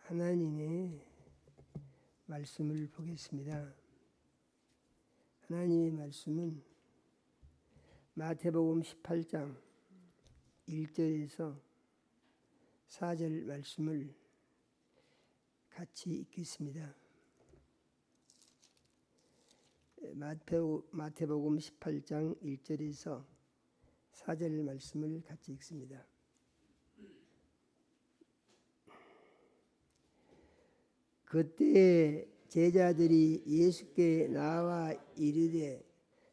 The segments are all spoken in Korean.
하나님의 말씀을 보겠습니다. 하나님의 말씀은 마태복음 18장 1절에서 4절 말씀을 같이 읽겠습니다. 마태복음 18장 1절에서 4절 말씀을 같이 읽습니다. 그때 제자들이 예수께 나와 이르되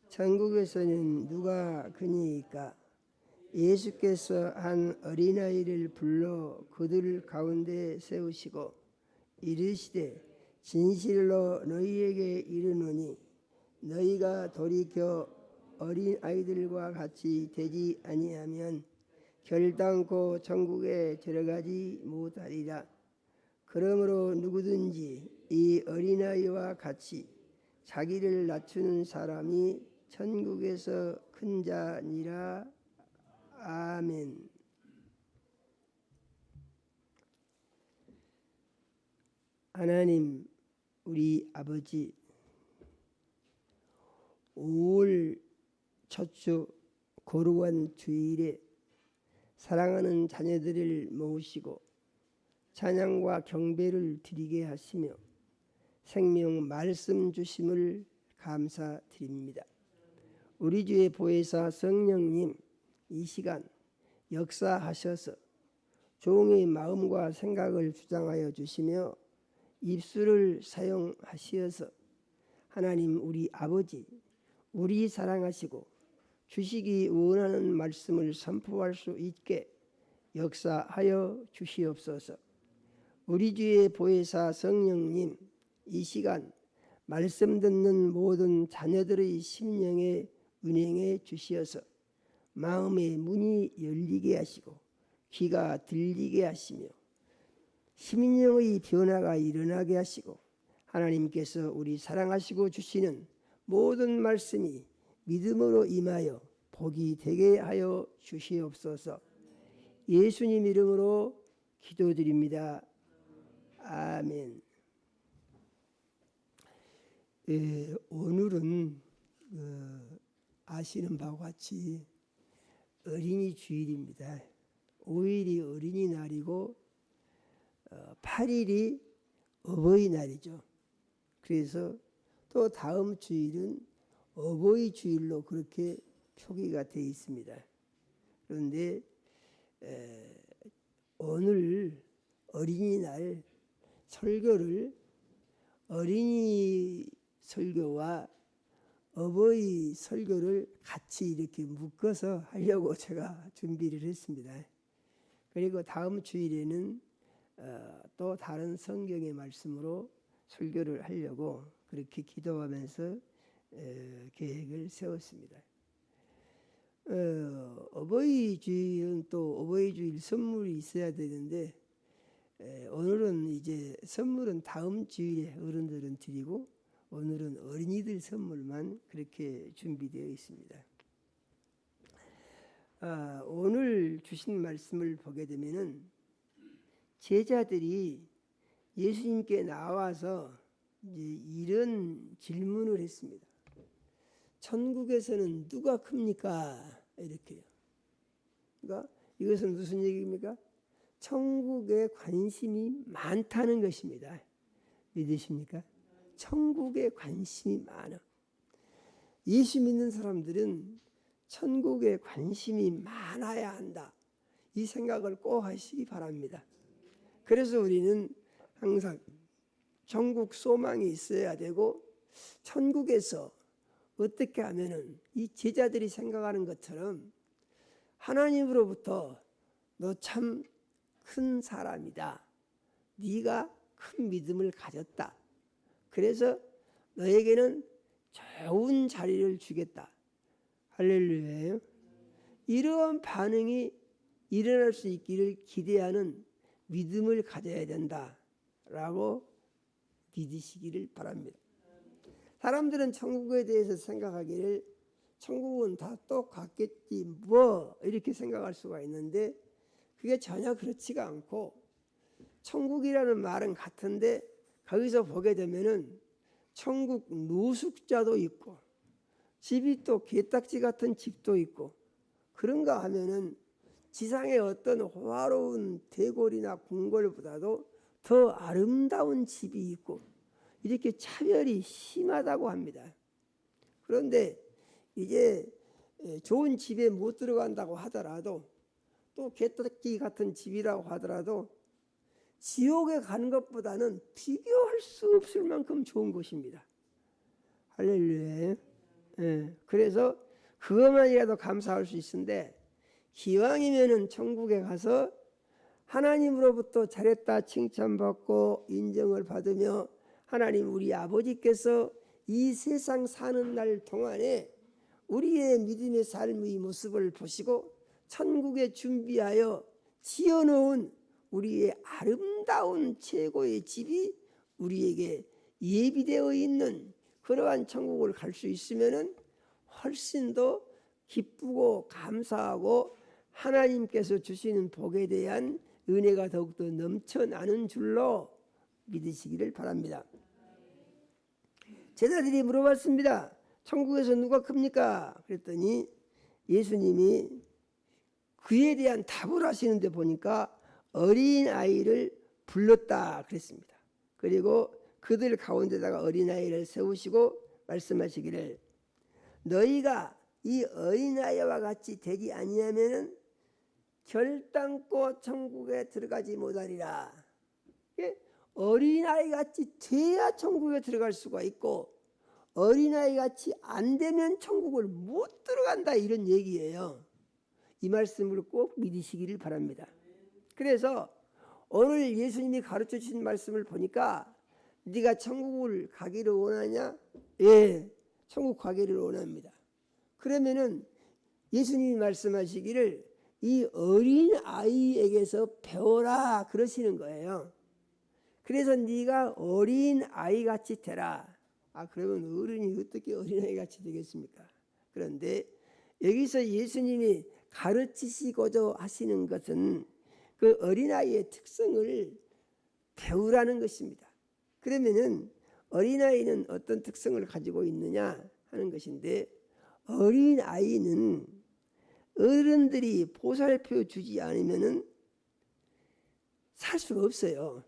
천국에서는 누가 크니이까? 예수께서 한 어린아이를 불러 그들 가운데 세우시고 이르시되 진실로 너희에게 이르노니 너희가 돌이켜 어린아이들과 같이 되지 아니하면 결단코 천국에 들어가지 못하리라. 그러므로 누구든지 이 어린아이와 같이 자기를 낮추는 사람이 천국에서 큰 자니라. 아멘. 하나님 우리 아버지, 5월 첫주 거룩한 주일에 사랑하는 자녀들을 모으시고 찬양과 경배를 드리게 하시며 생명 말씀 주심을 감사드립니다. 우리 주의 보혜사 성령님, 이 시간 역사하셔서 종의 마음과 생각을 주장하여 주시며 입술을 사용하시어서 하나님 우리 아버지, 우리 사랑하시고 주시기 원하는 말씀을 선포할 수 있게 역사하여 주시옵소서. 우리 주의 보혜사 성령님, 이 시간 말씀 듣는 모든 자녀들의 심령에 은행해 주시어서 마음의 문이 열리게 하시고 귀가 들리게 하시며 심령의 변화가 일어나게 하시고 하나님께서 우리 사랑하시고 주시는 모든 말씀이 믿음으로 임하여 복이 되게 하여 주시옵소서. 예수님 이름으로 기도드립니다. 아멘. 오늘은 아시는 바와 같이 어린이 주일입니다. 5일이 어린이날이고 8일이 어버이날이죠. 그래서 또 다음 주일은 어버이 주일로 그렇게 표기가 되어 있습니다. 그런데 오늘 어린이날 설교를 어린이 설교와 어버이 설교를 같이 이렇게 묶어서 하려고 제가 준비를 했습니다. 그리고 다음 주일에는 또 다른 성경의 말씀으로 설교를 하려고 그렇게 기도하면서 계획을 세웠습니다. 어버이 주일은 또 어버이 주일 선물이 있어야 되는데 오늘은 이제 선물은 다음 주일에 어른들은 드리고 오늘은 어린이들 선물만 그렇게 준비되어 있습니다. 오늘 주신 말씀을 보게 되면은 제자들이 예수님께 나와서 이제 이런 질문을 했습니다. 천국에서는 누가 큽니까? 이렇게요. 그러니까 이것은 무슨 얘기입니까? 천국에 관심이 많다는 것입니다. 믿으십니까? 천국에 관심이 많아. 예수 믿는 사람들은 천국에 관심이 많아야 한다. 이 생각을 꼭 하시기 바랍니다. 그래서 우리는 항상 천국 소망이 있어야 되고 천국에서 어떻게 하면은 이 제자들이 생각하는 것처럼 하나님으로부터 너 참 큰 사람이다. 네가 큰 믿음을 가졌다. 그래서 너에게는 좋은 자리를 주겠다. 할렐루야예요. 이러한 반응이 일어날 수 있기를 기대하는 믿음을 가져야 된다라고 믿으시기를 바랍니다. 사람들은 천국에 대해서 생각하기를 천국은 다 똑같겠지 뭐 이렇게 생각할 수가 있는데 그게 전혀 그렇지가 않고 천국이라는 말은 같은데 거기서 보게 되면은 천국 노숙자도 있고 집이 또 개딱지 같은 집도 있고 그런가 하면은 지상의 어떤 호화로운 대궐이나 궁궐보다도 더 아름다운 집이 있고 이렇게 차별이 심하다고 합니다. 그런데 이제 좋은 집에 못 들어간다고 하더라도 또 개떡기 같은 집이라고 하더라도 지옥에 가는 것보다는 비교할 수 없을 만큼 좋은 곳입니다. 할렐루야. 그래서 그것만이라도 감사할 수 있는데 기왕이면은 천국에 가서 하나님으로부터 잘했다 칭찬받고 인정을 받으며 하나님 우리 아버지께서 이 세상 사는 날 동안에 우리의 믿음의 삶의 모습을 보시고 천국에 준비하여 지어놓은 우리의 아름다운 최고의 집이 우리에게 예비되어 있는 그러한 천국을 갈 수 있으면은 훨씬 더 기쁘고 감사하고 하나님께서 주시는 복에 대한 은혜가 더욱더 넘쳐나는 줄로 믿으시기를 바랍니다. 제자들이 물어봤습니다. 천국에서 누가 큽니까? 그랬더니 예수님이 그에 대한 답을 하시는데 보니까 어린아이를 불렀다 그랬습니다. 그리고 그들 가운데다가 어린아이를 세우시고 말씀하시기를 너희가 이 어린아이와 같이 되지 아니하면은 결단코 천국에 들어가지 못하리라. 어린아이 같이 돼야 천국에 들어갈 수가 있고 어린아이 같이 안 되면 천국을 못 들어간다 이런 얘기예요. 이 말씀을 꼭 믿으시기를 바랍니다. 그래서 오늘 예수님이 가르쳐 주신 말씀을 보니까 네가 천국을 가기를 원하냐? 예, 천국 가기를 원합니다. 그러면은 예수님이 말씀하시기를 이 어린아이에게서 배워라 그러시는 거예요. 그래서 네가 어린아이 같이 되라. 그러면 어른이 어떻게 어린아이 같이 되겠습니까? 그런데 여기서 예수님이 가르치시고자 하시는 것은 그 어린아이의 특성을 배우라는 것입니다. 그러면은 어린아이는 어떤 특성을 가지고 있느냐 하는 것인데 어린아이는 어른들이 보살펴 주지 않으면은 살 수가 없어요.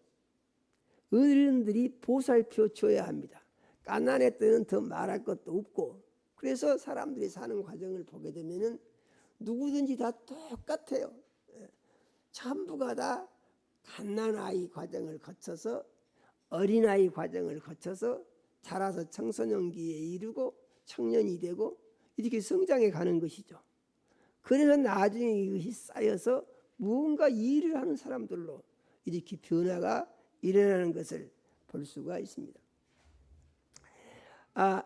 어른들이 보살펴 줘야 합니다. 가난할 때는 더 말할 것도 없고 그래서 사람들이 사는 과정을 보게 되면은 누구든지 다 똑같아요. 전부가 다 갓난아이 과정을 거쳐서 어린아이 과정을 거쳐서 자라서 청소년기에 이르고 청년이 되고 이렇게 성장해 가는 것이죠. 그래서 나중에 이것이 쌓여서 무언가 일을 하는 사람들로 이렇게 변화가 일어나는 것을 볼 수가 있습니다.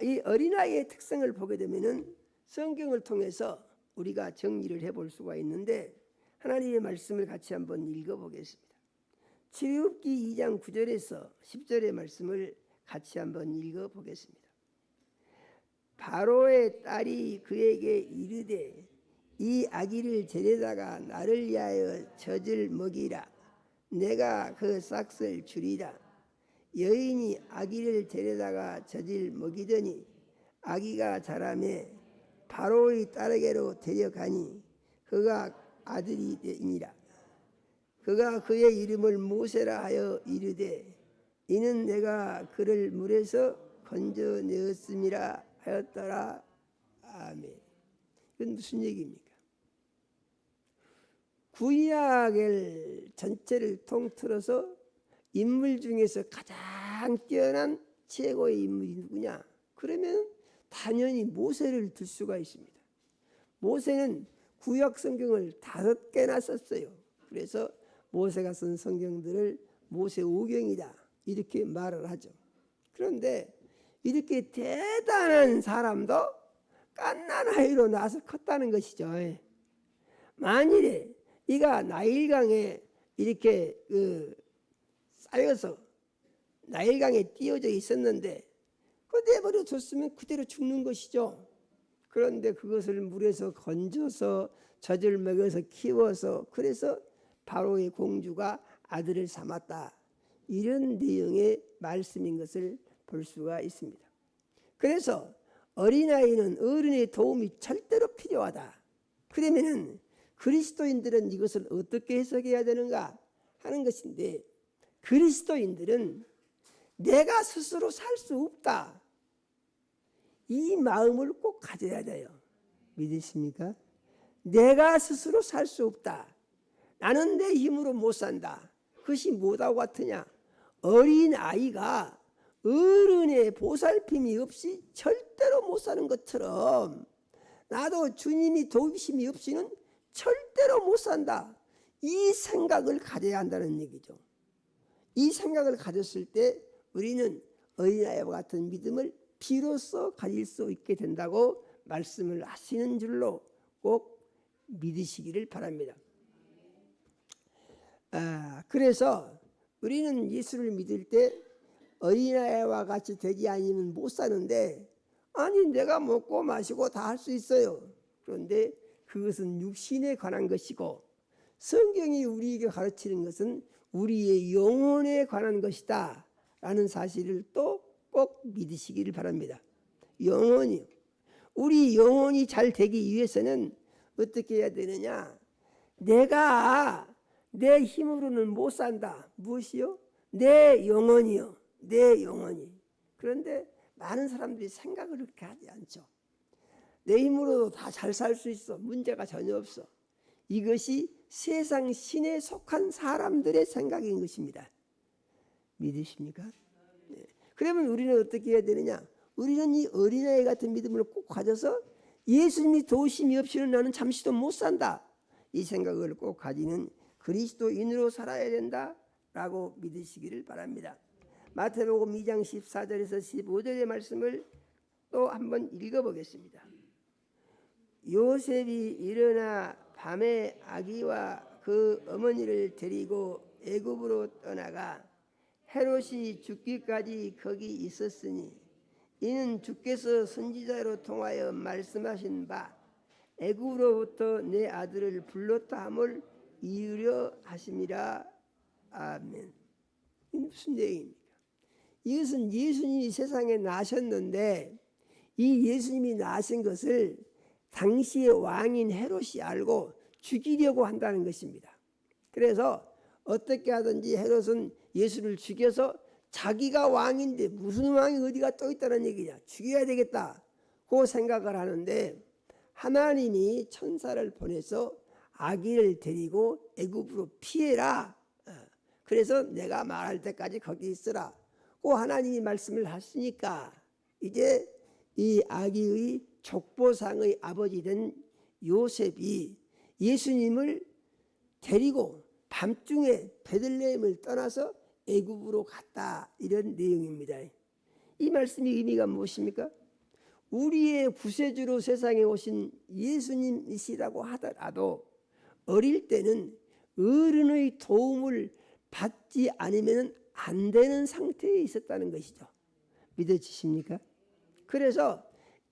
이 어린아이의 특성을 보게 되면은 성경을 통해서 우리가 정리를 해볼 수가 있는데 하나님의 말씀을 같이 한번 읽어보겠습니다. 출애굽기 2장 9절에서 10절의 말씀을 같이 한번 읽어보겠습니다. 바로의 딸이 그에게 이르되 이 아기를 데려다가 나를 위하여 젖을 먹이라. 내가 그 싹을 주리라. 여인이 아기를 데려다가 젖을 먹이더니 아기가 자라매 바로의 딸에게로 데려가니 그가 아들이 되니라. 그가 그의 이름을 모세라 하여 이르되 이는 내가 그를 물에서 건져내었음이라 하였더라. 아멘. 이건 무슨 얘기입니까? 구약을 전체를 통틀어서 인물 중에서 가장 뛰어난 최고의 인물이 누구냐? 그러면 당연히 모세를 들 수가 있습니다. 모세는 구약 성경을 5개나 썼어요. 그래서 모세가 쓴 성경들을 모세오경이다 이렇게 말을 하죠. 그런데 이렇게 대단한 사람도 갓난아이로 나서 컸다는 것이죠. 만일에 이가 나일강에 이렇게 쌓여서 나일강에 띄어져 있었는데 그 내버려 뒀으면 그대로 죽는 것이죠. 그런데 그것을 물에서 건져서 젖을 먹여서 키워서 그래서 바로의 공주가 아들을 삼았다. 이런 내용의 말씀인 것을 볼 수가 있습니다. 그래서 어린아이는 어른의 도움이 절대로 필요하다. 그러면은 그리스도인들은 이것을 어떻게 해석해야 되는가 하는 것인데, 그리스도인들은 내가 스스로 살 수 없다, 이 마음을 꼭 가져야 돼요. 믿으십니까? 내가 스스로 살 수 없다. 나는 내 힘으로 못 산다. 그것이 뭐하고 같으냐? 어린아이가 어른의 보살핌이 없이 절대로 못 사는 것처럼 나도 주님이 도우심이 없이는 절대로 못 산다. 이 생각을 가져야 한다는 얘기죠. 이 생각을 가졌을 때 우리는 어린아이와 같은 믿음을 비로소 가질 수 있게 된다고 말씀을 하시는 줄로 꼭 믿으시기를 바랍니다. 그래서 우리는 예수를 믿을 때 어린아이와 같이 되지 않으면 못 사는데, 아니 내가 먹고 마시고 다 할 수 있어요. 그런데 그것은 육신에 관한 것이고, 성경이 우리에게 가르치는 것은 우리의 영혼에 관한 것이다 라는 사실을 또 꼭 믿으시기를 바랍니다. 영혼이요. 우리 영혼이 잘 되기 위해서는 어떻게 해야 되느냐? 내가 내 힘으로는 못 산다. 무엇이요? 내 영혼이요. 내 영혼이. 그런데 많은 사람들이 생각을 그렇게 하지 않죠. 내 힘으로도 다 잘 살 수 있어. 문제가 전혀 없어. 이것이 세상 신에 속한 사람들의 생각인 것입니다. 믿으십니까? 네. 그러면 우리는 어떻게 해야 되느냐? 우리는 이 어린아이 같은 믿음을 꼭 가져서 예수님이 도우심이 없이는 나는 잠시도 못 산다, 이 생각을 꼭 가지는 그리스도인으로 살아야 된다라고 믿으시기를 바랍니다. 마태복음 2장 14절에서 15절의 말씀을 또 한번 읽어보겠습니다. 요셉이 일어나 밤에 아기와 그 어머니를 데리고 애굽으로 떠나가 헤롯이 죽기까지 거기 있었으니, 이는 주께서 선지자로 통하여 말씀하신 바 애굽으로부터 내 아들을 불렀다 함을 이루려 하심이라. 아멘. 이 무슨 얘기입니까? 이것은 예수님이 세상에 나셨는데, 이 예수님이 나신 것을 당시의 왕인 헤롯이 알고 죽이려고 한다는 것입니다. 그래서 어떻게 하든지 헤롯은 예수를 죽여서 자기가 왕인데 무슨 왕이 어디가 또 있다는 얘기냐, 죽여야 되겠다 그 생각을 하는데, 하나님이 천사를 보내서 아기를 데리고 애굽으로 피해라. 그래서 내가 말할 때까지 거기 있으라. 그 하나님이 말씀을 하시니까 이제 이 아기의 족보상의 아버지 된 요셉이 예수님을 데리고 밤중에 베들레헴을 떠나서 애굽으로 갔다, 이런 내용입니다. 이 말씀의 의미가 무엇입니까? 우리의 구세주로 세상에 오신 예수님이시라고 하더라도 어릴 때는 어른의 도움을 받지 않으면 안 되는 상태에 있었다는 것이죠. 믿어지십니까? 그래서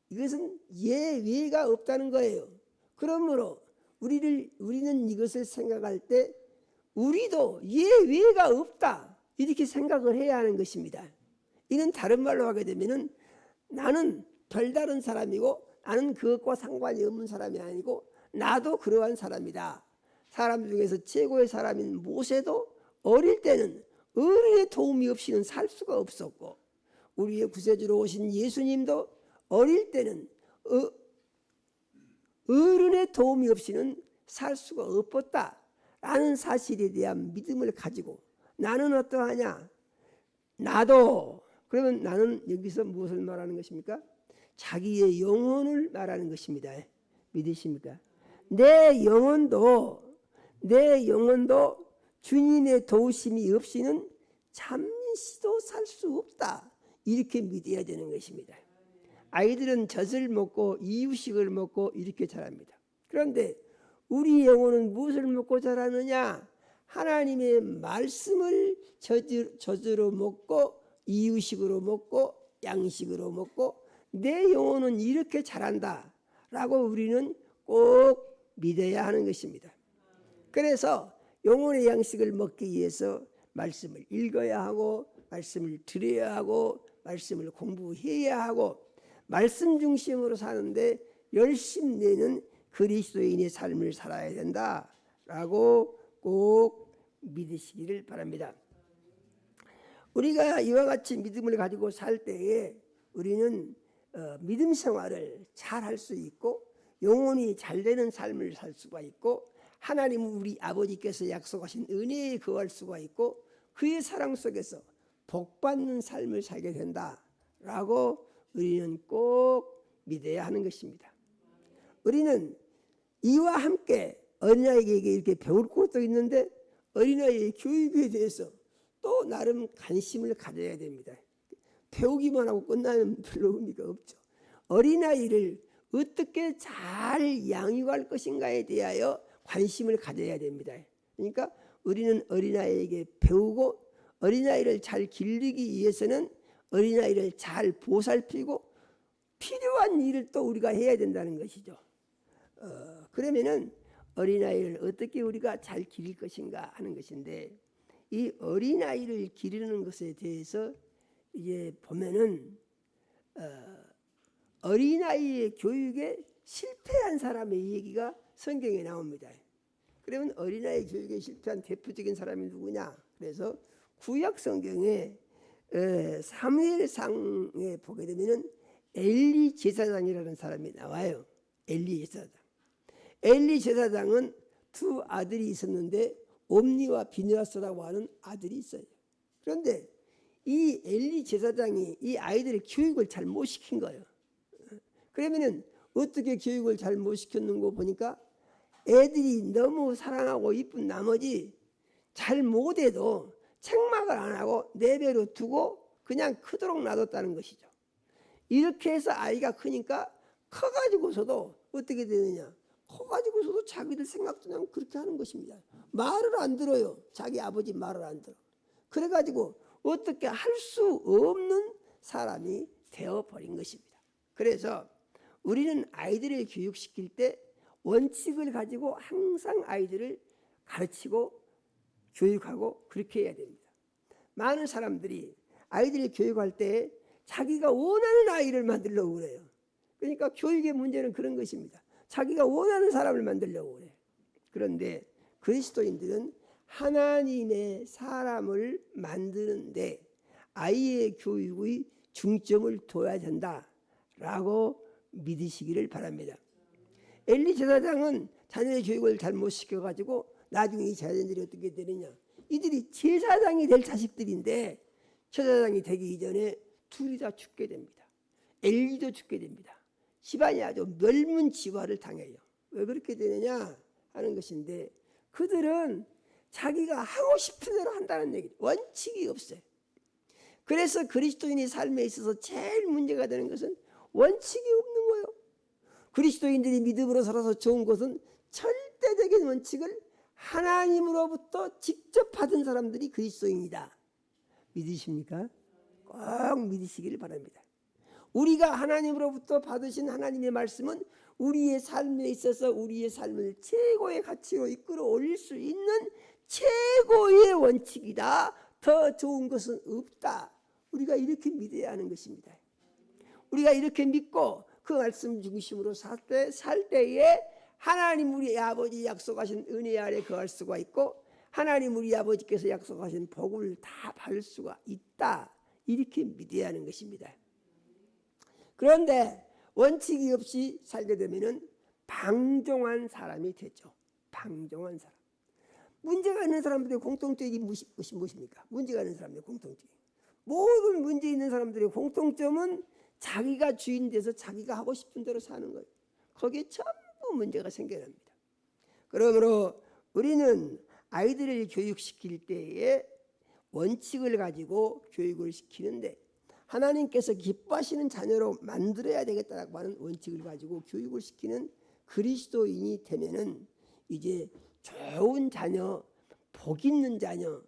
이것은 예외가 없다는 거예요. 그러므로 우리는 이것을 생각할 때 우리도 예외가 없다, 이렇게 생각을 해야 하는 것입니다. 이는 다른 말로 하게 되면은 나는 별다른 사람이고 나는 그것과 상관이 없는 사람이 아니고 나도 그러한 사람이다. 사람 중에서 최고의 사람인 모세도 어릴 때는 어른의 도움이 없이는 살 수가 없었고, 우리의 구세주로 오신 예수님도 어릴 때는 어른의 도움이 없이는 살 수가 없었다라는 사실에 대한 믿음을 가지고, 나는 어떠하냐? 나도. 그러면 나는 여기서 무엇을 말하는 것입니까? 자기의 영혼을 말하는 것입니다. 믿으십니까? 내 영혼도 주님의 도우심이 없이는 잠시도 살 수 없다, 이렇게 믿어야 되는 것입니다. 아이들은 젖을 먹고 이유식을 먹고 이렇게 자랍니다. 그런데 우리 영혼은 무엇을 먹고 자라느냐? 하나님의 말씀을 젖으로 먹고 이유식으로 먹고 양식으로 먹고 내 영혼은 이렇게 자란다라고 우리는 꼭 믿어야 하는 것입니다. 그래서 영혼의 양식을 먹기 위해서 말씀을 읽어야 하고 말씀을 들어야 하고 말씀을 공부해야 하고 말씀 중심으로 사는데 열심 내는 그리스도인의 삶을 살아야 된다라고 꼭 믿으시기를 바랍니다. 우리가 이와 같이 믿음을 가지고 살 때에 우리는 믿음 생활을 잘 할 수 있고 영혼이 잘 되는 삶을 살 수가 있고 하나님 우리 아버지께서 약속하신 은혜에 거할 수가 있고 그의 사랑 속에서 복받는 삶을 살게 된다라고 우리는 꼭 믿어야 하는 것입니다. 우리는 이와 함께 어린아이에게 이렇게 배울 것도 있는데 어린아이의 교육에 대해서 또 나름 관심을 가져야 됩니다. 배우기만 하고 끝나는 별로 의미가 없죠. 어린아이를 어떻게 잘 양육할 것인가에 대하여 관심을 가져야 됩니다. 그러니까 우리는 어린아이에게 배우고 어린아이를 잘 기르기 위해서는 어린아이를 잘 보살피고 필요한 일을 또 우리가 해야 된다는 것이죠. 그러면은 어린아이를 어떻게 우리가 잘 기를 것인가 하는 것인데 이 어린아이를 기르는 것에 대해서 이제 보면은 어린아이의 교육에 실패한 사람의 얘기가 성경에 나옵니다. 그러면 어린아이 교육에 실패한 대표적인 사람이 누구냐? 그래서 구약 성경에 사무엘상에 보게 되면은 엘리 제사장이라는 사람이 나와요. 엘리 제사장. 엘리 제사장은 두 아들이 있었는데 옴니와 비느하스라고 하는 아들이 있어요. 그런데 이 엘리 제사장이 이 아이들의 교육을 잘 못 시킨 거예요. 그러면은 어떻게 교육을 잘 못 시켰는고 보니까 애들이 너무 사랑하고 이쁜 나머지 잘 못해도 책망을 안 하고 내버려 두고 그냥 크도록 놔뒀다는 것이죠. 이렇게 해서 아이가 크니까 커가지고서도 어떻게 되느냐? 커가지고서도 자기들 생각도 그냥 그렇게 하는 것입니다. 말을 안 들어요. 자기 아버지 말을 안 들어. 그래가지고 어떻게 할 수 없는 사람이 되어버린 것입니다. 그래서 우리는 아이들을 교육시킬 때 원칙을 가지고 항상 아이들을 가르치고 교육하고 그렇게 해야 됩니다. 많은 사람들이 아이들을 교육할 때 자기가 원하는 아이를 만들려고 그래요. 그러니까 교육의 문제는 그런 것입니다. 자기가 원하는 사람을 만들려고 그래요. 그런데 그리스도인들은 하나님의 사람을 만드는데 아이의 교육의 중점을 둬야 된다라고 믿으시기를 바랍니다. 엘리 제사장은 자녀의 교육을 잘못 시켜가지고 나중에 이 자녀들이 어떻게 되느냐? 이들이 제사장이 될 자식들인데 제사장이 되기 이전에 둘이 다 죽게 됩니다. 엘리도 죽게 됩니다. 집안이 아주 멸문지화를 당해요. 왜 그렇게 되느냐 하는 것인데 그들은 자기가 하고 싶은 대로 한다는 얘기죠. 원칙이 없어요. 그래서 그리스도인의 삶에 있어서 제일 문제가 되는 것은 원칙이 없는 거예요. 그리스도인들이 믿음으로 살아서 좋은 것은 절대적인 원칙을 하나님으로부터 직접 받은 사람들이 그리스도인이다. 믿으십니까? 꼭 믿으시기를 바랍니다. 우리가 하나님으로부터 받으신 하나님의 말씀은 우리의 삶에 있어서 우리의 삶을 최고의 가치로 이끌어 올릴 수 있는 최고의 원칙이다. 더 좋은 것은 없다. 우리가 이렇게 믿어야 하는 것입니다. 우리가 이렇게 믿고 그 말씀 중심으로 살 때에 하나님 우리 아버지 약속하신 은혜 아래 거할 수가 있고 하나님 우리 아버지께서 약속하신 복을 다 받을 수가 있다. 이렇게 믿어야 하는 것입니다. 그런데 원칙이 없이 살게 되면은 방종한 사람이 되죠. 방종한 사람. 문제가 있는 사람들의 공통점이 무엇입니까? 문제가 있는 사람들의 공통점. 모든 문제 있는 사람들의 공통점은 자기가 주인 돼서 자기가 하고 싶은 대로 사는 거예요. 거기에 전부 문제가 생겨납니다. 그러므로 우리는 아이들을 교육시킬 때에 원칙을 가지고 교육을 시키는데 하나님께서 기뻐하시는 자녀로 만들어야 되겠다라고 하는 원칙을 가지고 교육을 시키는 그리스도인이 되면은 이제 좋은 자녀, 복 있는 자녀,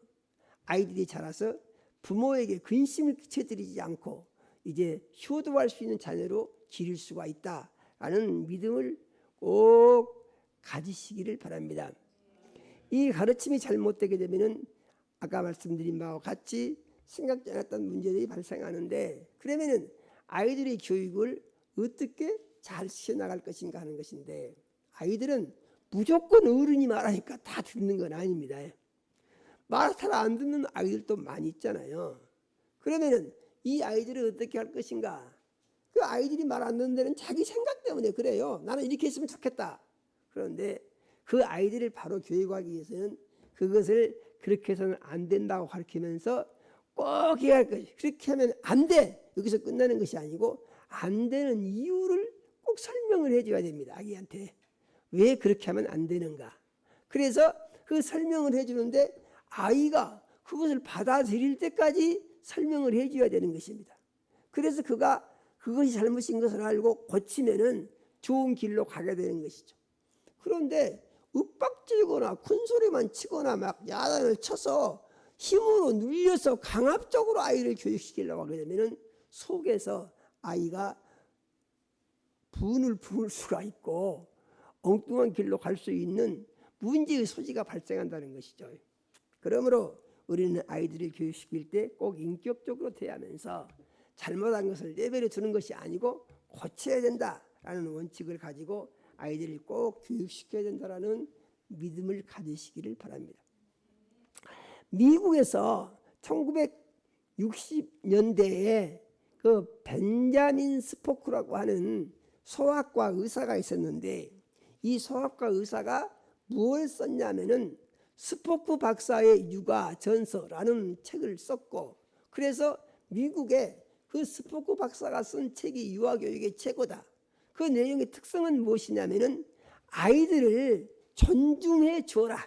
아이들이 자라서 부모에게 근심을 끼쳐드리지 않고 이제 효도할 수 있는 자녀로 기를 수가 있다라는 믿음을 꼭 가지시기를 바랍니다. 이 가르침이 잘못되게 되면은 아까 말씀드린 바와 같이 생각지 않았던 문제들이 발생하는데, 그러면은 아이들의 교육을 어떻게 잘 시켜나갈 것인가 하는 것인데, 아이들은 무조건 어른이 말하니까 다 듣는 건 아닙니다. 말 잘 안 듣는 아이들도 많이 있잖아요. 그러면은 이 아이들을 어떻게 할 것인가? 그 아이들이 말 안 듣는 데는 자기 생각 때문에 그래요. 나는 이렇게 했으면 좋겠다. 그런데 그 아이들을 바로 교육하기 위해서는 그것을 그렇게 해서는 안 된다고 가르치면서 꼭 해야 할 것이, 그렇게 하면 안 돼, 여기서 끝나는 것이 아니고 안 되는 이유를 꼭 설명을 해줘야 됩니다. 아기한테 왜 그렇게 하면 안 되는가. 그래서 그 설명을 해주는데 아이가 그것을 받아들일 때까지 설명을 해줘야 되는 것입니다. 그래서 그가 그것이 잘못인 것을 알고 고치면은 좋은 길로 가게 되는 것이죠. 그런데 윽박지르거나 큰소리만 치거나 막 야단을 쳐서 힘으로 눌려서 강압적으로 아이를 교육시키려고 하게 되면은 속에서 아이가 분을 부을 수가 있고 엉뚱한 길로 갈 수 있는 문제의 소지가 발생한다는 것이죠. 그러므로 우리는 아이들을 교육시킬 때 꼭 인격적으로 대하면서 잘못한 것을 내버려 두는 것이 아니고 고쳐야 된다라는 원칙을 가지고 아이들을 꼭 교육시켜야 된다라는 믿음을 가지시기를 바랍니다. 미국에서 1960년대에 그 벤자민 스포크라고 하는 소아과 의사가 있었는데, 이 소아과 의사가 무엇을 썼냐면은 스포크 박사의 육아 전서라는 책을 썼고, 그래서 미국에 그 스포크 박사가 쓴 책이 유아교육의 최고다. 그 내용의 특성은 무엇이냐면은 아이들을 존중해 주어라.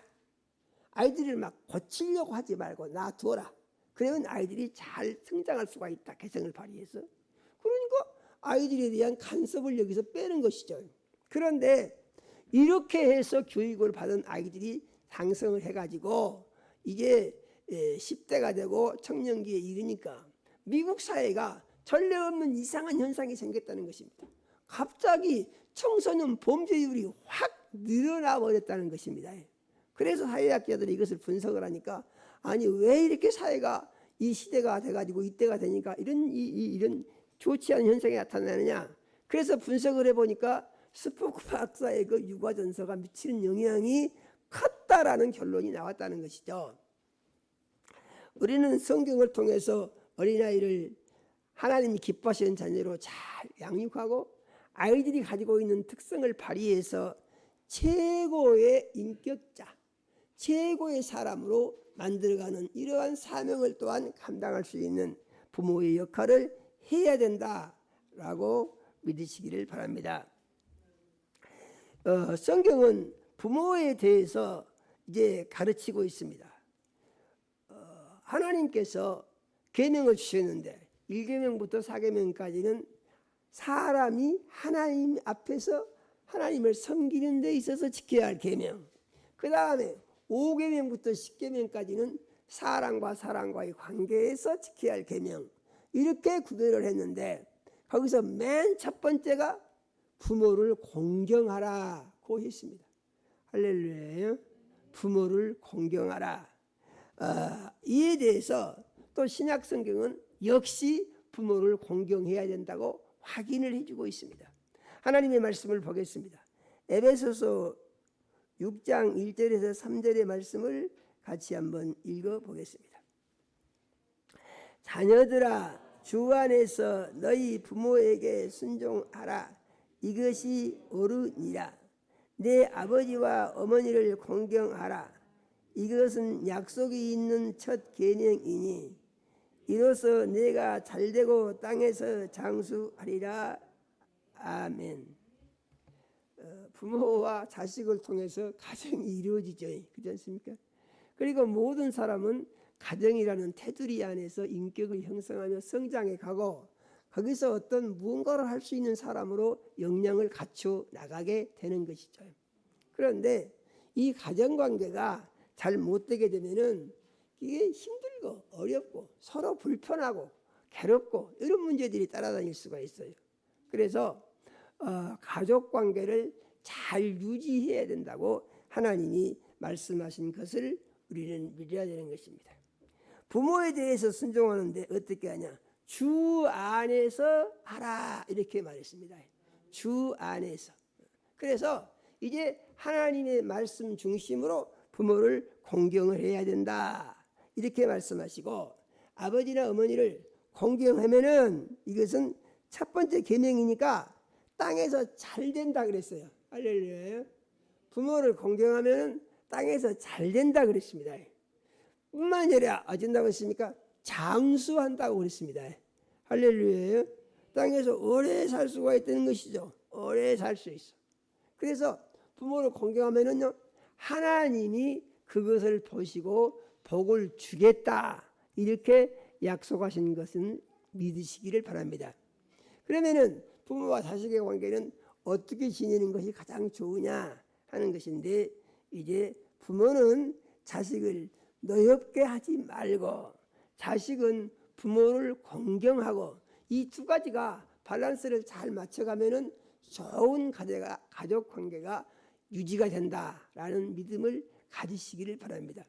아이들을 막 고치려고 하지 말고 놔두어라. 그러면 아이들이 잘 성장할 수가 있다. 개성을 발휘해서. 그러니까 아이들에 대한 간섭을 여기서 빼는 것이죠. 그런데 이렇게 해서 교육을 받은 아이들이 장성을 해가지고 이제 10대가 되고 청년기에 이르니까 미국 사회가 전례 없는 이상한 현상이 생겼다는 것입니다. 갑자기 청소년 범죄율이 확 늘어나 버렸다는 것입니다. 그래서 사회학자들이 이것을 분석을 하니까, 아니 왜 이렇게 사회가 이 시대가 돼가지고 이때가 되니까 이런 좋지 않은 현상이 나타나느냐. 그래서 분석을 해보니까 스포크 박사의 그 육아전서가 미치는 영향이 컸다라는 결론이 나왔다는 것이죠. 우리는 성경을 통해서 어린아이를 하나님이 기뻐하시는 자녀로 잘 양육하고 아이들이 가지고 있는 특성을 발휘해서 최고의 인격자, 최고의 사람으로 만들어가는 이러한 사명을 또한 감당할 수 있는 부모의 역할을 해야 된다라고 믿으시기를 바랍니다. 성경은 부모에 대해서 이제 가르치고 있습니다. 하나님께서 계명을 주셨는데 1계명부터 4계명까지는 사람이 하나님 앞에서 하나님을 섬기는 데 있어서 지켜야 할 계명, 그 다음에 5계명부터 10계명까지는 사람과 사람과의 관계에서 지켜야 할 계명, 이렇게 구별을 했는데 거기서 맨 첫 번째가 부모를 공경하라고 했습니다. 할렐루야. 부모를 공경하라. 이에 대해서 또 신약 성경은 역시 부모를 공경해야 된다고 확인을 해주고 있습니다. 하나님의 말씀을 보겠습니다. 에베소서 6장 1절에서 3절의 말씀을 같이 한번 읽어보겠습니다. 자녀들아, 주 안에서 너희 부모에게 순종하라. 이것이 옳으니라. 내 아버지와 어머니를 공경하라. 이것은 약속이 있는 첫 계명이니 이로써 내가 잘되고 땅에서 장수하리라. 아멘. 부모와 자식을 통해서 가정이 이루어지죠. 그렇지 않습니까? 그리고 모든 사람은 가정이라는 테두리 안에서 인격을 형성하며 성장해 가고 거기서 어떤 무언가를 할 수 있는 사람으로 역량을 갖춰 나가게 되는 것이죠. 그런데 이 가정관계가 잘 못되게 되면은 이게 힘들고 어렵고 서로 불편하고 괴롭고 이런 문제들이 따라다닐 수가 있어요. 그래서 가족관계를 잘 유지해야 된다고 하나님이 말씀하신 것을 우리는 믿어야 되는 것입니다. 부모에 대해서 순종하는데 어떻게 하냐? 주 안에서 하라 이렇게 말했습니다. 주 안에서. 그래서 이제 하나님의 말씀 중심으로 부모를 공경을 해야 된다 이렇게 말씀하시고, 아버지나 어머니를 공경하면은 이것은 첫 번째 계명이니까 땅에서 잘 된다 그랬어요. 할렐루야. 부모를 공경하면은 땅에서 잘 된다 그랬습니다. 뿐만 아니라 어쩐다고 했습니까? 장수한다고 그랬습니다. 할렐루야. 땅에서 오래 살 수가 있다는 것이죠. 오래 살 수 있어. 그래서 부모를 공경하면은요, 하나님이 그것을 보시고 복을 주겠다 이렇게 약속하신 것은 믿으시기를 바랍니다. 그러면은 부모와 자식의 관계는 어떻게 지내는 것이 가장 좋으냐 하는 것인데, 이제 부모는 자식을 노엽게 하지 말고 자식은 부모를 공경하고 이 두 가지가 밸런스를 잘 맞춰가면은 좋은 가족 관계가 유지가 된다라는 믿음을 가지시기를 바랍니다.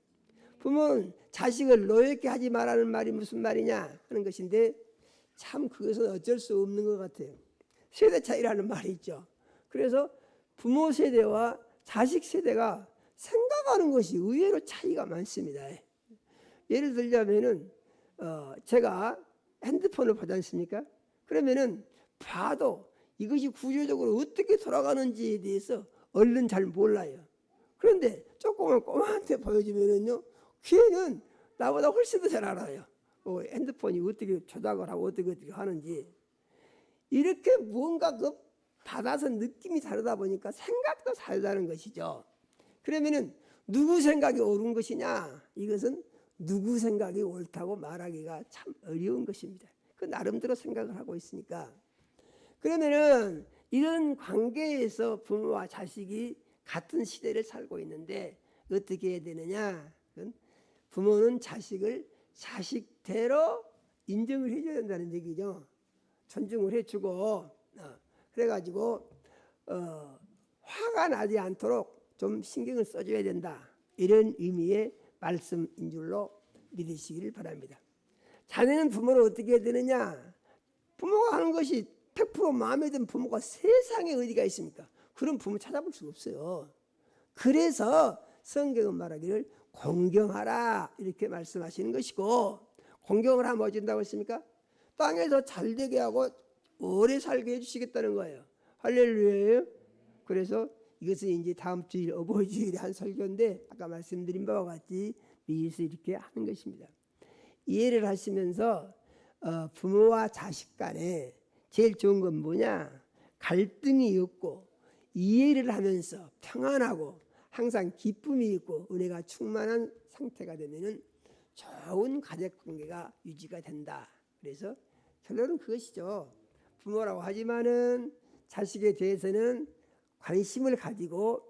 부모는 자식을 노엽게 하지 말라는 말이 무슨 말이냐 하는 것인데, 참 그것은 어쩔 수 없는 것 같아요. 세대 차이라는 말이 있죠. 그래서 부모 세대와 자식 세대가 생각하는 것이 의외로 차이가 많습니다. 예를 들자면은 제가 핸드폰을 보지 않습니까? 그러면은 봐도 이것이 구조적으로 어떻게 돌아가는지에 대해서 얼른 잘 몰라요. 그런데 조그만 꼬마한테 보여주면은요, 걔는 나보다 훨씬 더 잘 알아요. 핸드폰이 어떻게 조작을 하고 어떻게 하는지. 이렇게 무언가 받아서 느낌이 다르다 보니까 생각도 다르다는 것이죠. 그러면은 누구 생각이 옳은 것이냐? 이것은 누구 생각이 옳다고 말하기가 참 어려운 것입니다. 그 나름대로 생각을 하고 있으니까. 그러면은 이런 관계에서 부모와 자식이 같은 시대를 살고 있는데 어떻게 해야 되느냐? 부모는 자식을 자식대로 인정을 해줘야 된다는 얘기죠. 존중을 해주고, 그래가지고 화가 나지 않도록 좀 신경을 써줘야 된다, 이런 의미의 말씀인 줄로 믿으시기를 바랍니다. 자녀는 부모를 어떻게 해야 되느냐? 부모가 하는 것이 100% 마음에 드는 부모가 세상에 어디가 있습니까? 그런 부모 찾아볼 수가 없어요. 그래서 성경은 말하기를 공경하라 이렇게 말씀하시는 것이고, 공경을 하면 어쩐다고 했습니까? 땅에서 잘 되게 하고 오래 살게 해주시겠다는 거예요. 할렐루야. 그래서 이것은 이제 다음 주일 어버이 주일에 한 설교인데, 아까 말씀드린 바와 같이 미리서 이렇게 하는 것입니다. 이해를 하시면서 부모와 자식 간에 제일 좋은 건 뭐냐? 갈등이 없고 이해를 하면서 평안하고 항상 기쁨이 있고 은혜가 충만한 상태가 되면은 좋은 가족 관계가 유지가 된다. 그래서 결론은 그것이죠. 부모라고 하지만은 자식에 대해서는 관심을 가지고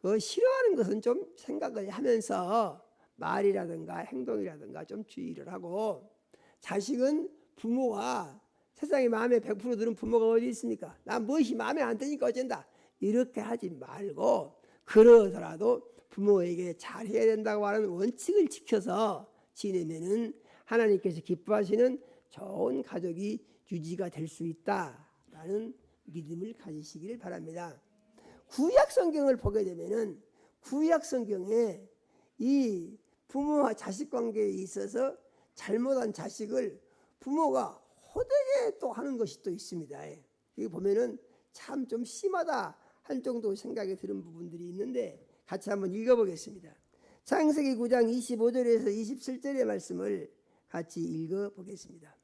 그 싫어하는 것은 좀 생각을 하면서 말이라든가 행동이라든가 좀 주의를 하고, 자식은 부모가 세상에 마음에 100% 드는 부모가 어디 있습니까? 나 무엇이 마음에 안 드니까 어쩐다 이렇게 하지 말고, 그러더라도 부모에게 잘해야 된다고 하는 원칙을 지켜서 지내면은 하나님께서 기뻐하시는 좋은 가족이 유지가 될 수 있다라는 믿음을 가지시기를 바랍니다. 구약 성경을 보게 되면은 구약 성경에 이 부모와 자식 관계에 있어서 잘못한 자식을 부모가 호되게 또 하는 것이 또 있습니다. 여기 보면은 참 좀 심하다 할 정도 생각이 드는 부분들이 있는데 같이 한번 읽어보겠습니다. 창세기 9장 25절에서 27절의 말씀을 같이 읽어보겠습니다.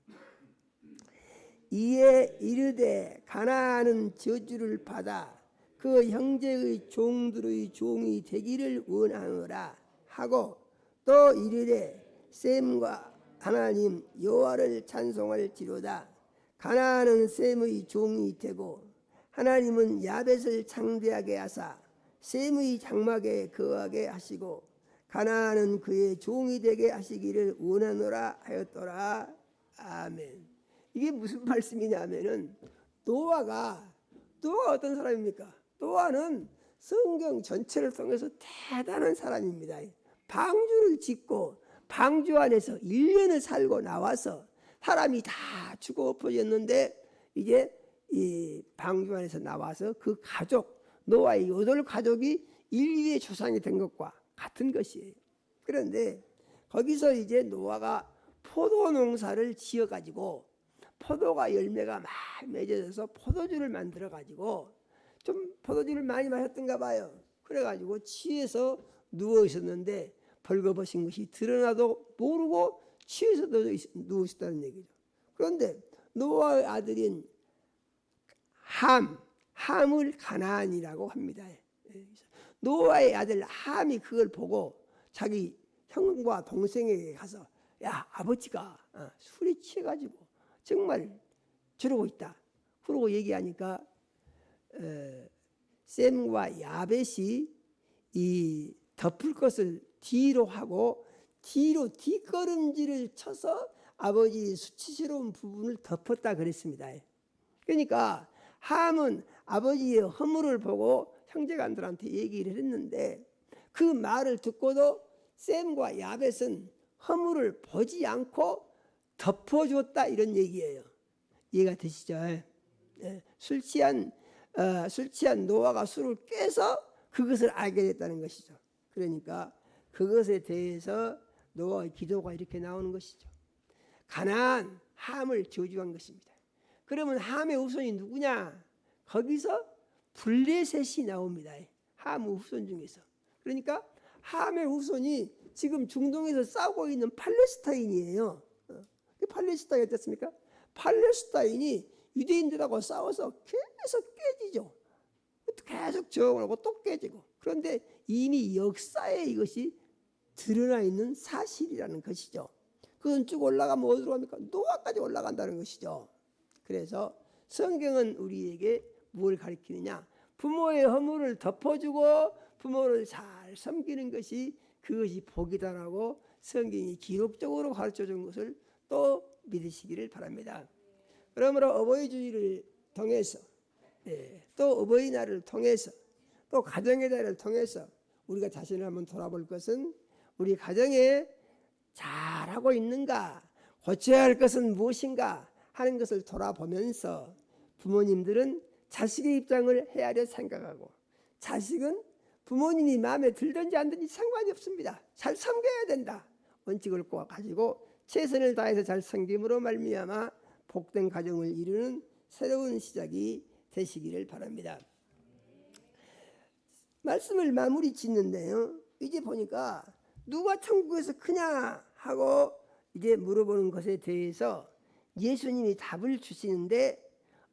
이에 이르되 가나안은 저주를 받아 그 형제의 종들의 종이 되기를 원하노라 하고, 또 이르되 셈과 하나님 여호와를 찬송할지로다. 가나안은 셈의 종이 되고 하나님은 야벳을 창대하게 하사 셈의 장막에 거하게 하시고 가나안은 그의 종이 되게 하시기를 원하노라 하였더라. 아멘. 이게 무슨 말씀이냐면은 노아가 어떤 사람입니까? 노아는 성경 전체를 통해서 대단한 사람입니다. 방주를 짓고 방주 안에서 1년을 살고 나와서 사람이 다 죽어 엎어졌는데 이제 이 방주 안에서 나와서 그 가족, 노아의 8 가족이 인류의 조상이 된 것과 같은 것이에요. 그런데 거기서 이제 노아가 포도 농사를 지어가지고 포도가 열매가 막 맺어져서 포도주를 만들어가지고 좀 포도주를 많이 마셨던가 봐요. 그래가지고 취해서 누워 있었는데 벌거벗은 것이 드러나도 모르고 취해서 누워 있었다는 얘기죠. 그런데 노아의 아들인 함을 가나안이라고 합니다. 노아의 아들 함이 그걸 보고 자기 형과 동생에게 가서 야, 아버지가 술에 취해가지고 정말 저러고 있다. 그러고 얘기하니까 셈과 야벳이 이 덮을 것을 뒤로 하고 뒤로 뒷걸음질을 쳐서 아버지의 수치스러운 부분을 덮었다 그랬습니다. 그러니까 함은 아버지의 허물을 보고 형제간들한테 얘기를 했는데 그 말을 듣고도 셈과 야벳은 허물을 보지 않고 덮어줬다 이런 얘기예요. 이해가 되시죠? 술 취한 노아가 술을 깨서 그것을 알게 됐다는 것이죠. 그러니까 그것에 대해서 노아의 기도가 이렇게 나오는 것이죠. 가나안 함을 저주한 것입니다. 그러면 함의 후손이 누구냐? 거기서 블레셋이 나옵니다. 함의 후손 중에서. 그러니까 함의 후손이 지금 중동에서 싸우고 있는 팔레스타인이에요. 팔레스타인이 어떻습니까? 팔레스타인이 유대인들하고 싸워서 계속 깨지죠. 계속 저항하고 또 깨지고. 그런데 이미 역사에 이것이 드러나 있는 사실이라는 것이죠. 그건 쭉 올라가면 어디로 갑니까? 노아까지 올라간다는 것이죠. 그래서 성경은 우리에게 뭘 가르치느냐? 부모의 허물을 덮어주고 부모를 잘 섬기는 것이 그것이 복이다라고 성경이 기록적으로 가르쳐준 것을 또 믿으시기를 바랍니다. 그러므로 어버이 주일을 통해서 또 어버이날을 통해서 또 가정의 달을 통해서 우리가 자신을 한번 돌아볼 것은 우리 가정에 잘하고 있는가, 고쳐야 할 것은 무엇인가 하는 것을 돌아보면서 부모님들은 자식의 입장을 헤아려 생각하고 자식은 부모님이 마음에 들든지 안 들든지 상관이 없습니다. 잘 섬겨야 된다. 원칙을 가지고 최선을 다해서 잘 섬김으로 말미암아 복된 가정을 이루는 새로운 시작이 되시기를 바랍니다. 말씀을 마무리 짓는데요. 이제 보니까 누가 천국에서 크냐 하고 이제 물어보는 것에 대해서 예수님이 답을 주시는데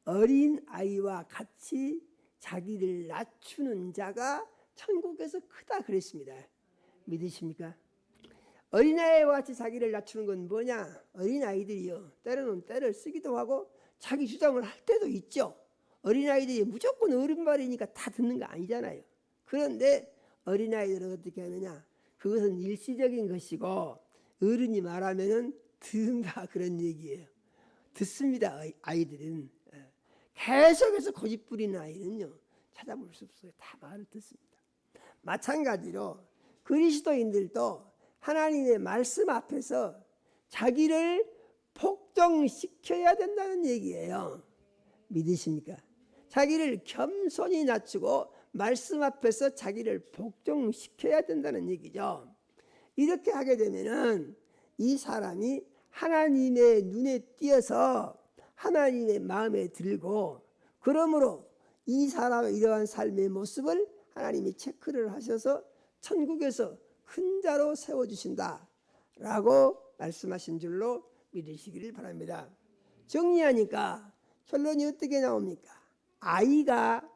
어린 아이와 같이 자기를 낮추는 자가 천국에서 크다 그랬습니다. 믿으십니까? 어린아이와 같이 자기를 낮추는 건 뭐냐? 어린아이들이요, 때로는 때를 쓰기도 하고 자기 주장을 할 때도 있죠. 어린아이들이 무조건 어른 말이니까 다 듣는 거 아니잖아요. 그런데 어린아이들은 어떻게 하느냐? 그것은 일시적인 것이고 어른이 말하면은 듣는다 그런 얘기예요. 듣습니다. 아이들은. 계속해서 고집 부리는 아이는요, 찾아볼 수 없어요. 다 말을 듣습니다. 마찬가지로 그리스도인들도 하나님의 말씀 앞에서 자기를 복종시켜야 된다는 얘기예요. 믿으십니까? 자기를 겸손히 낮추고 말씀 앞에서 자기를 복종시켜야 된다는 얘기죠. 이렇게 하게 되면은 이 사람이 하나님의 눈에 띄어서 하나님의 마음에 들고, 그러므로 이 사람의 이러한 삶의 모습을 하나님이 체크를 하셔서 천국에서 큰 자로 세워주신다 라고 말씀하신 줄로 믿으시기를 바랍니다. 정리하니까 결론이 어떻게 나옵니까? 아이가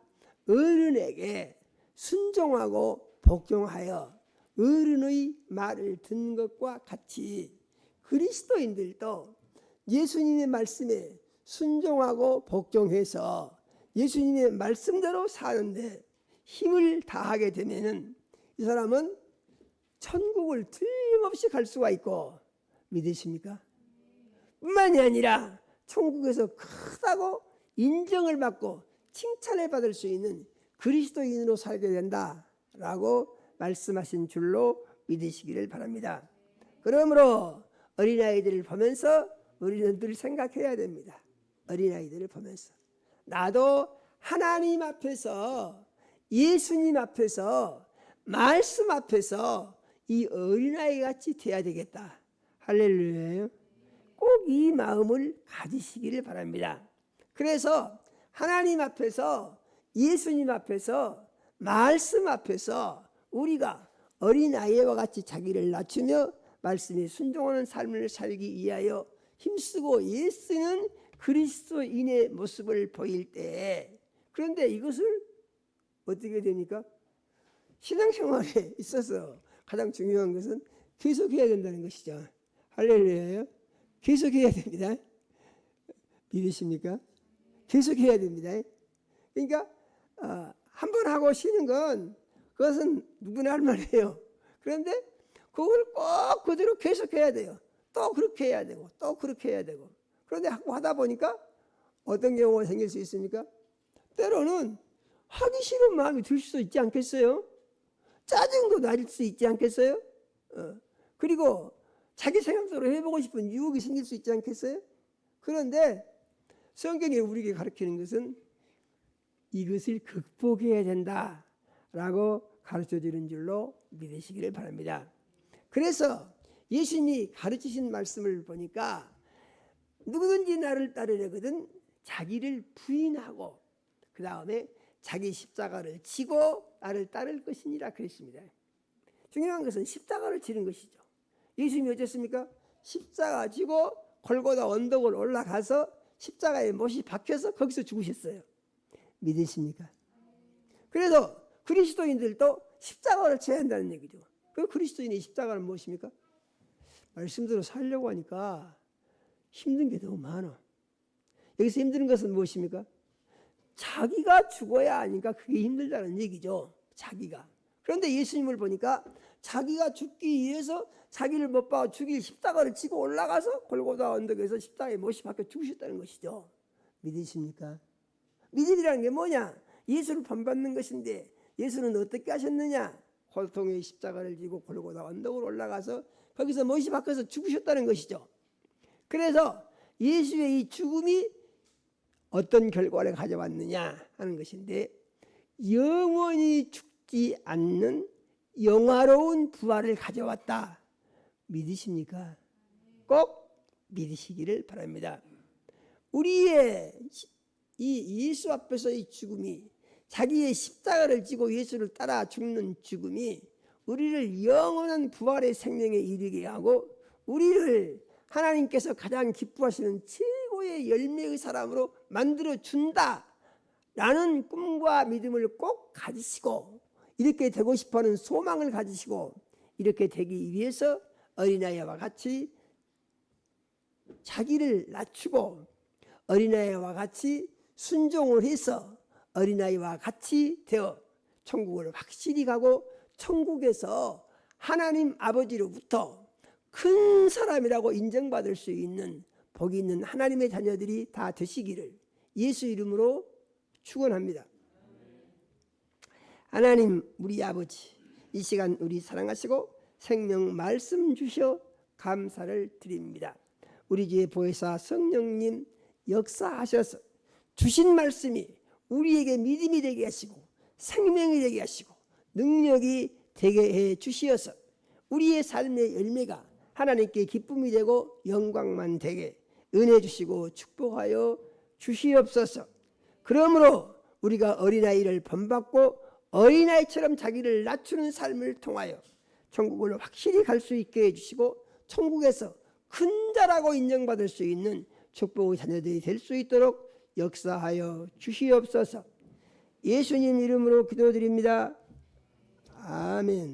어른에게 순종하고 복종하여 어른의 말을 듣는 것과 같이 그리스도인들도 예수님의 말씀에 순종하고 복종해서 예수님의 말씀대로 사는데 힘을 다하게 되면은 이 사람은 천국을 틀림없이 갈 수가 있고, 믿으십니까? 뿐만이 아니라 천국에서 크다고 인정을 받고 칭찬을 받을 수 있는 그리스도인으로 살게 된다라고 말씀하신 줄로 믿으시기를 바랍니다. 그러므로 어린아이들을 보면서 우리는 늘 생각해야 됩니다. 어린아이들을 보면서 나도 하나님 앞에서, 예수님 앞에서, 말씀 앞에서 이 어린아이 같이 돼야 되겠다. 할렐루야요. 꼭 이 마음을 가지시기를 바랍니다. 그래서 하나님 앞에서, 예수님 앞에서, 말씀 앞에서 우리가 어린아이와 같이 자기를 낮추며 말씀에 순종하는 삶을 살기 위하여 힘쓰고 예쓰는 그리스도인의 모습을 보일 때, 그런데 이것을 어떻게 됩니까? 신앙생활에 있어서 가장 중요한 것은 계속해야 된다는 것이죠. 할렐루야요. 계속해야 됩니다. 믿으십니까? 계속해야 됩니다. 그러니까 한 번 하고 쉬는 건 그것은 누구나 할 말이에요. 그런데 그걸 꼭 그대로 계속해야 돼요. 또 그렇게 해야 되고 또 그렇게 해야 되고. 그런데 하다 보니까 어떤 경우가 생길 수 있습니까? 때로는 하기 싫은 마음이 들 수도 있지 않겠어요? 짜증도 날 수 있지 않겠어요? 그리고 자기 생각대로 해보고 싶은 유혹이 생길 수 있지 않겠어요? 그런데 성경이 우리에게 가르치는 것은 이것을 극복해야 된다라고 가르쳐주는 줄로 믿으시기를 바랍니다. 그래서 예수님이 가르치신 말씀을 보니까 누구든지 나를 따르려거든 자기를 부인하고 그 다음에 자기 십자가를 지고 나를 따를 것이니라 그랬습니다. 중요한 것은 십자가를 지는 것이죠. 예수님이 어쨌습니까? 십자가 지고 골고다 언덕을 올라가서 십자가에 못이 박혀서 거기서 죽으셨어요. 믿으십니까? 그래서 그리스도인들도 십자가를 져야 한다는 얘기죠. 그 그리스도인의 십자가는 무엇입니까? 말씀대로 살려고 하니까 힘든 게 너무 많아. 여기서 힘든 것은 무엇입니까? 자기가 죽어야 하니까 그게 힘들다는 얘기죠. 자기가. 그런데 예수님을 보니까 자기가 죽기 위해서 자기를 못 박아 죽일 십자가를 지고 올라가서 골고다 언덕에서 십자가에 못이 박혀 죽으셨다는 것이죠. 믿으십니까? 믿음이라는 게 뭐냐? 예수를 본받는 것인데 예수는 어떻게 하셨느냐? 고통의 십자가를 지고 골고다 언덕으로 올라가서 거기서 못이 박혀서 죽으셨다는 것이죠. 그래서 예수의 이 죽음이 어떤 결과를 가져왔느냐 하는 것인데 영원히 죽지 않는 영화로운 부활을 가져왔다. 믿으십니까? 꼭 믿으시기를 바랍니다. 우리의 이 예수 앞에서 이 죽음이, 자기의 십자가를 지고 예수를 따라 죽는 죽음이 우리를 영원한 부활의 생명에 이르게 하고 우리를 하나님께서 가장 기뻐하시는 최고의 열매의 사람으로 만들어 준다라는 꿈과 믿음을 꼭 가지시고 이렇게 되고 싶어하는 소망을 가지시고 이렇게 되기 위해서 어린아이와 같이 자기를 낮추고 어린아이와 같이 순종을 해서 어린아이와 같이 되어 천국을 확실히 가고 천국에서 하나님 아버지로부터 큰 사람이라고 인정받을 수 있는 복이 있는 하나님의 자녀들이 다 되시기를 예수 이름으로 축원합니다. 하나님 우리 아버지, 이 시간 우리 사랑하시고 생명 말씀 주셔 감사를 드립니다. 우리 주의 보혜사 성령님 역사하셔서 주신 말씀이 우리에게 믿음이 되게 하시고 생명이 되게 하시고 능력이 되게 해 주시어서 우리의 삶의 열매가 하나님께 기쁨이 되고 영광만 되게 은혜 주시고 축복하여 주시옵소서. 그러므로 우리가 어린아이를 본받고 어린아이처럼 자기를 낮추는 삶을 통하여 천국을 확실히 갈 수 있게 해주시고 천국에서 큰 자라고 인정받을 수 있는 축복의 자녀들이 될 수 있도록 역사하여 주시옵소서. 예수님 이름으로 기도드립니다. 아멘.